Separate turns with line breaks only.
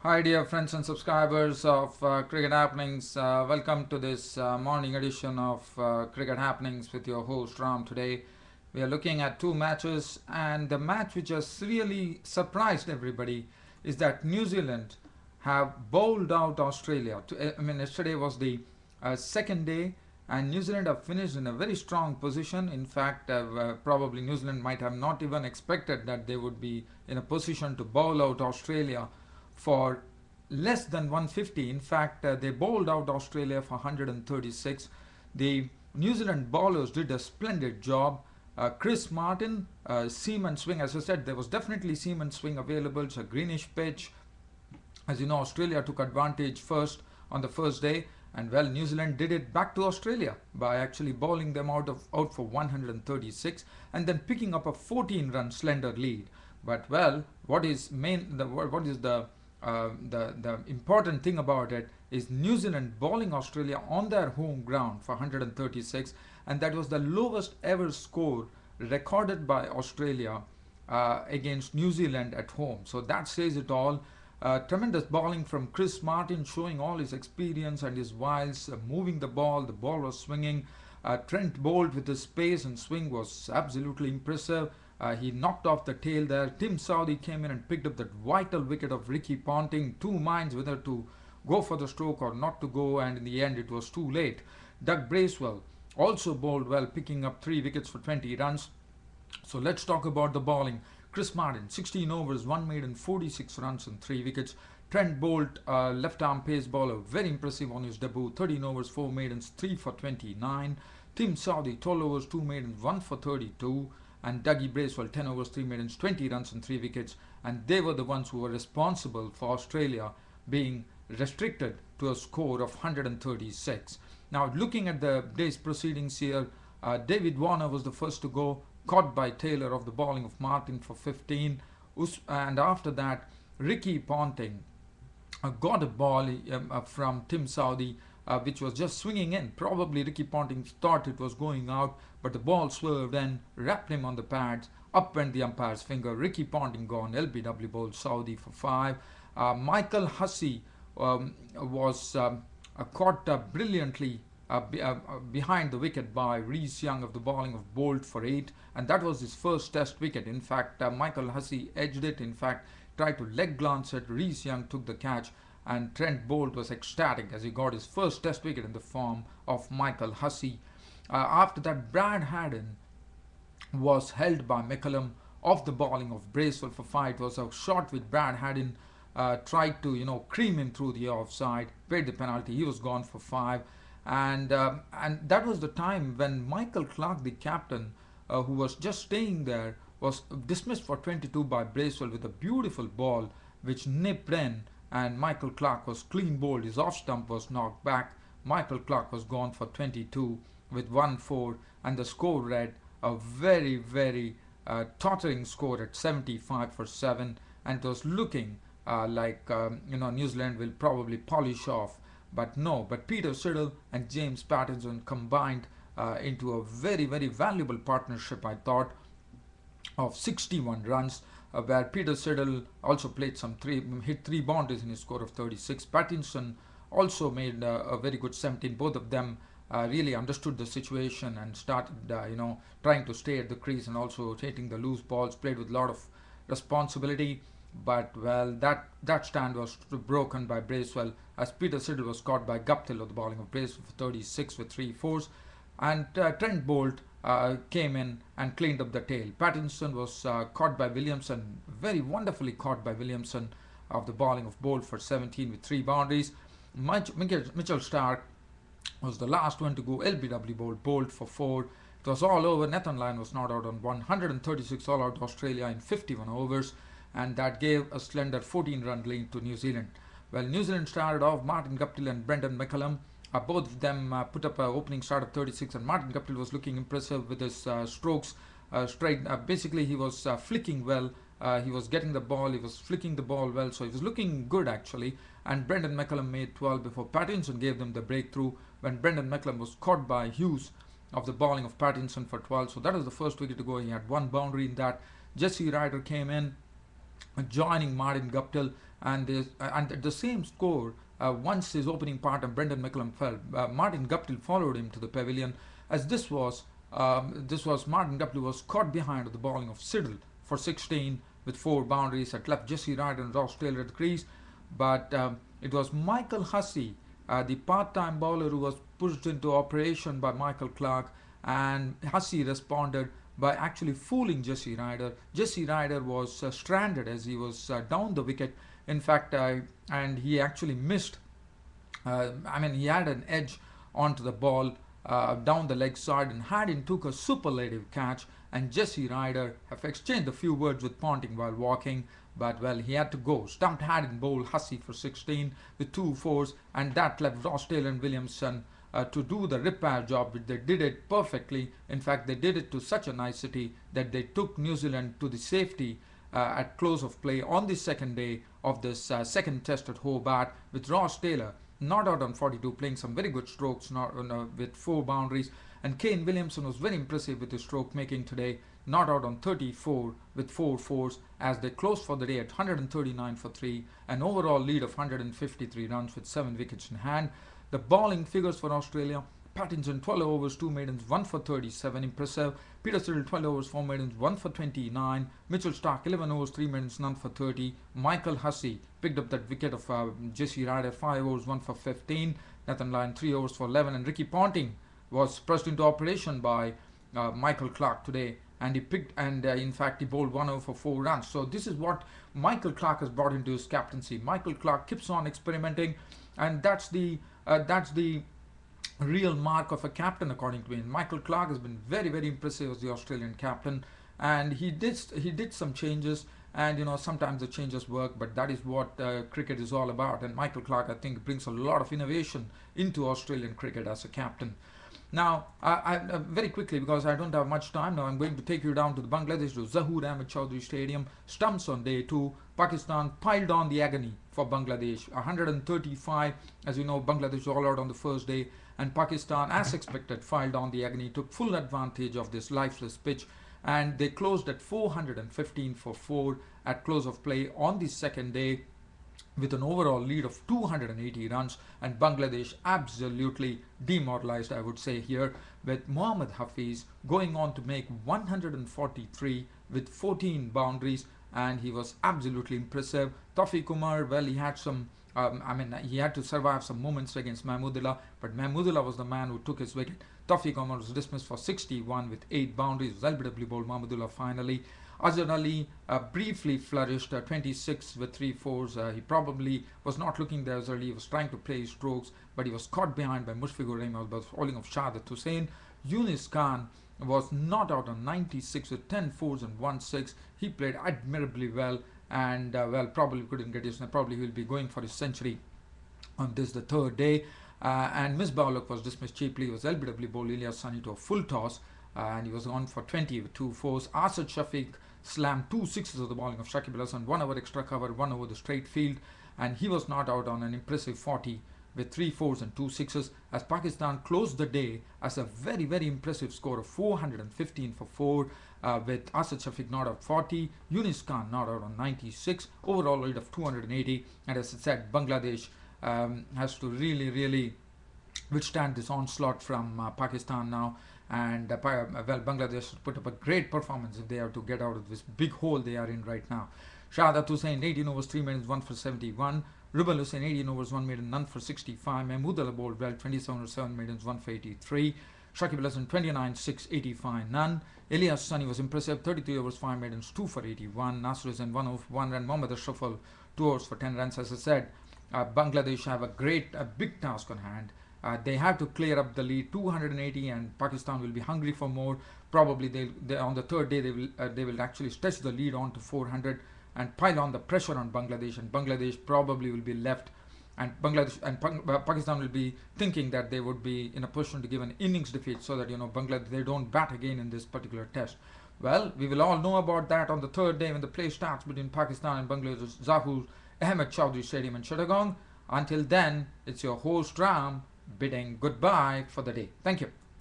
Hi, dear friends and subscribers of Cricket Happenings. Welcome to this morning edition of Cricket Happenings with your host Ram. Today, we are looking at two matches, and the match which has really surprised everybody is that New Zealand have bowled out Australia. Yesterday was the second day, and New Zealand have finished in a very strong position. In fact, probably New Zealand might have not even expected that they would be in a position to bowl out Australia for less than 150. In fact, they bowled out Australia for 136. The New Zealand bowlers did a splendid job. Chris Martin, seam and swing, as I said, there was definitely seam and swing available. It's a greenish pitch. As you know, Australia took advantage first on the first day, and well, New Zealand did it back to Australia by actually bowling them out for 136 and then picking up a 14-run slender lead. But well, what is the important thing about it is New Zealand bowling Australia on their home ground for 136, and that was the lowest ever score recorded by Australia against New Zealand at home. So that says it all. Tremendous bowling from Chris Martin, showing all his experience and his wiles, moving the ball. The ball was swinging. Trent Boult with his pace and swing was absolutely impressive. He knocked off the tail there. Tim Southee came in and picked up that vital wicket of Ricky Ponting. Two minds whether to go for the stroke or not to go, and in the end it was too late. Doug Bracewell also bowled well, picking up 3 wickets for 20 runs. So let's talk about the bowling. Chris Martin, 16 overs, 1 maiden, 46 runs and 3 wickets. Trent Boult, left arm pace bowler, very impressive on his debut. 13 overs, 4 maidens, 3 for 29. Tim Southee, 12 overs, 2 maidens, 1 for 32. And Dougie Bracewell, 10 overs, 3 maidens, 20 runs and 3 wickets. And they were the ones who were responsible for Australia being restricted to a score of 136. Now, looking at the day's proceedings here, David Warner was the first to go, caught by Taylor of the bowling of Martin for 15. And after that, Ricky Ponting got a ball from Tim Southee, which was just swinging in. Probably Ricky Ponting thought it was going out, but the ball swerved and wrapped him on the pads. Up went the umpire's finger. Ricky Ponting gone. LBW bowled Southee for 5. Michael Hussey was caught brilliantly behind the wicket by Reece Young of the bowling of Boult for 8, and that was his first test wicket. In fact, Michael Hussey edged it. In fact, tried to leg glance it. Reece Young took the catch, and Trent Boult was ecstatic as he got his first test wicket in the form of Michael Hussey. After that, Brad Haddin was held by McCullum of the bowling of Bracewell for 5. It was a shot which Brad Haddin tried to cream him through the offside, paid the penalty. He was gone for 5. And that was the time when Michael Clarke, the captain, who was just staying there, was dismissed for 22 by Bracewell with a beautiful ball which nipped in, and Michael Clarke was clean bowled. His off stump was knocked back. Michael Clarke was gone for 22 with 1-4, and the score read a very, very tottering score at 75 for 7, and it was looking like New Zealand will probably polish off. But no, but Peter Siddle and James Pattinson combined into a very, very valuable partnership, I thought, of 61 runs, where Peter Siddle also hit 3 boundaries in his score of 36. Pattinson also made a very good 17. Both of them really understood the situation and started, trying to stay at the crease and also taking the loose balls, played with a lot of responsibility. But well, that stand was broken by Bracewell as Peter Siddle was caught by Guptill of the bowling of Bracewell for 36 with 3 fours, and Trent Boult came in and cleaned up the tail. Pattinson was caught by Williamson, very wonderfully caught by Williamson of the bowling of Boult for 17 with 3 boundaries. Mitchell Starc was the last one to go. LBW Boult for 4. It was all over. Nathan Lyon was not out on 136 all out Australia in 51 overs, and that gave a slender 14-run lead to New Zealand. Well, New Zealand started off. Martin Guptill and Brendan McCullum, both of them put up an opening start of 36, and Martin Guptill was looking impressive with his strokes straight. Basically, he was flicking well. He was getting the ball. He was flicking the ball well, so he was looking good actually. And Brendan McCullum made 12 before Pattinson gave them the breakthrough when Brendan McCullum was caught by Hughes of the bowling of Pattinson for 12. So that was the first wicket to go. He had 1 boundary in that. Jesse Ryder came in joining Martin Guptill, and at the same score, once his opening partner Brendan McCullum fell, Martin Guptill followed him to the pavilion, as this was Martin Guptill was caught behind the bowling of Siddle for 16 with 4 boundaries. Had left Jesse Ryder and Ross Taylor at the crease, but it was Michael Hussey, the part-time bowler, who was pushed into operation by Michael Clarke, and Hussey responded by actually fooling Jesse Ryder. Jesse Ryder was stranded as he was down the wicket. In fact, and he actually missed. He had an edge onto the ball down the leg side, and Haddin took a superlative catch. And Jesse Ryder have exchanged a few words with Ponting while walking, but well, he had to go. Stumped Haddin bowled Hussey for 16 with 2 4s, and that left Ross Taylor and Williamson to do the repair job. They did it perfectly. In fact, they did it to such a nicety that they took New Zealand to the safety at close of play on the second day of this second test at Hobart, with Ross Taylor not out on 42, playing some very good strokes, with 4 boundaries. And Kane Williamson was very impressive with his stroke making today, not out on 34 with 4 4s, as they closed for the day at 139 for 3, an overall lead of 153 runs with 7 wickets in hand. The bowling figures for Australia: Pattinson 12 overs, 2 maidens, 1 for 37, impressive. Peter Cyril 12 overs, 4 maidens, 1 for 29. Mitchell Starc 11 overs, 3 maidens, none for 30. Michael Hussey picked up that wicket of Jesse Ryder, 5 overs, 1 for 15. Nathan Lyon 3 overs for 11, and Ricky Ponting was pressed into operation by Michael Clarke today, and in fact he bowled 1 over for 4 runs. So this is what Michael Clarke has brought into his captaincy. Michael Clarke keeps on experimenting, and that's the real mark of a captain, according to me. And Michael Clarke has been very, very impressive as the Australian captain, and he did some changes, and sometimes the changes work, but that is what cricket is all about. And Michael Clarke, I think, brings a lot of innovation into Australian cricket as a captain. Now, I very quickly, because I don't have much time now, I'm going to take you down to the Bangladesh, to Zahoor Ahmed Chowdhury Stadium. Stumps on day 2. Pakistan piled on the agony for Bangladesh. 135, as you know, Bangladesh all out on the first day, and Pakistan, as expected, filed on the agony, took full advantage of this lifeless pitch, and they closed at 415 for 4 at close of play on the second day, with an overall lead of 280 runs, and Bangladesh absolutely demoralized, I would say here, with Mohammad Hafiz going on to make 143 with 14 boundaries, and he was absolutely impressive. Tawfiq Umar, well, he had some he had to survive some moments against Mahmudullah, but Mahmudullah was the man who took his wicket. Tawfiq Umar was dismissed for 61 with 8 boundaries. It was LBW bowled Mahmudullah finally. Azhar Ali briefly flourished, 26 with 3 4s. He probably was not looking there as early. He was trying to play his strokes, but he was caught behind by Mushfiqur Rahim by the falling of Shahadat Hussain. Yunus Khan was not out on 96 with 10 4s and 1 6. He played admirably well, and probably couldn't get his. Probably he will be going for his century on this, the third day. And Misbah-ul-Haq was dismissed cheaply. It was LBW bowled Ilyas Sani to a full toss, and he was on for 20 with 2 4s. Asad Shafiq slammed 2 6s of the bowling of Shakib Al Hasan, 1 over extra cover, 1 over the straight field, and he was not out on an impressive 40 with 3 4s and 2 6s, as Pakistan closed the day as a very, very impressive score of 415 for 4, with Asad Shafiq not out 40, Yunus Khan not out on 96, overall lead of 280. And as I said, Bangladesh has to really, really withstand this onslaught from Pakistan now. And Bangladesh put up a great performance if they are to get out of this big hole they are in right now. Shahadat Hussain 18 overs, 3 maidens, 1 for 71. Rubal Hussain 18 overs, 1 maiden, none for 65. Mahmudullah bowled well, 27 overs, 7 maidens, 1 for 83. Shakib Al Hasan 29 6, 85 none. Ilyas Sani was impressive, 33 overs, 5 maidens, 2 for 81. Nasser Hussain 1 over 1 run. Mohammad Ashraf 2 overs for 10 runs. As I said, Bangladesh have a big task on hand. They have to clear up the lead 280, and Pakistan will be hungry for more. Probably they on the third day they will actually stretch the lead on to 400 and pile on the pressure on Bangladesh, and Bangladesh probably will be left, and Pakistan will be thinking that they would be in a position to give an innings defeat, so that Bangladesh, they don't bat again in this particular test. Well, we will all know about that on the third day when the play starts between Pakistan and Bangladesh, Zahoor Ahmed Chowdhury Stadium in Chittagong. Until then, it's your host Ram bidding goodbye for the day. Thank you.